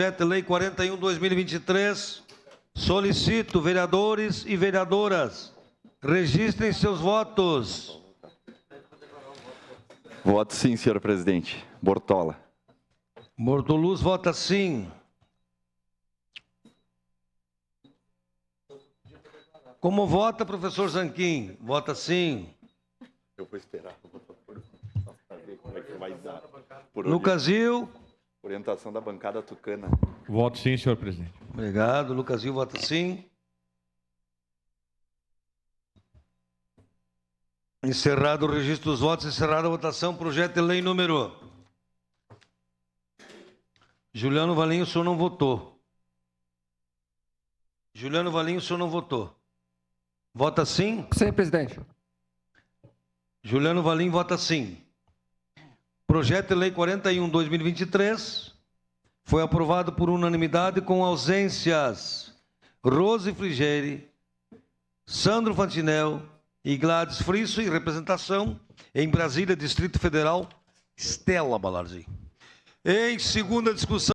Projeto de Lei 41/2023, solicito vereadores e vereadoras, registrem seus votos. Voto sim, senhor presidente. Bortola. Bortoluz vota sim. Como vota, professor Zanquim? Vota sim. Eu vou esperar. Para ver como é que vai dar. Lucas Gil. Orientação da bancada tucana. Voto sim, senhor presidente. Obrigado. Lucas Gil vota sim. Encerrado o registro dos votos, encerrada a votação. Projeto de lei número... Juliano Valim, o senhor não votou. Juliano Valim, o senhor não votou. Vota sim? Sim, presidente. Juliano Valim vota sim. Projeto de lei 41/2023 foi aprovado por unanimidade com ausências. Rose Frigeri, Sandro Fantinel e Gladys Frisso, em representação em Brasília, Distrito Federal, Estela Balardi. Em segunda discussão.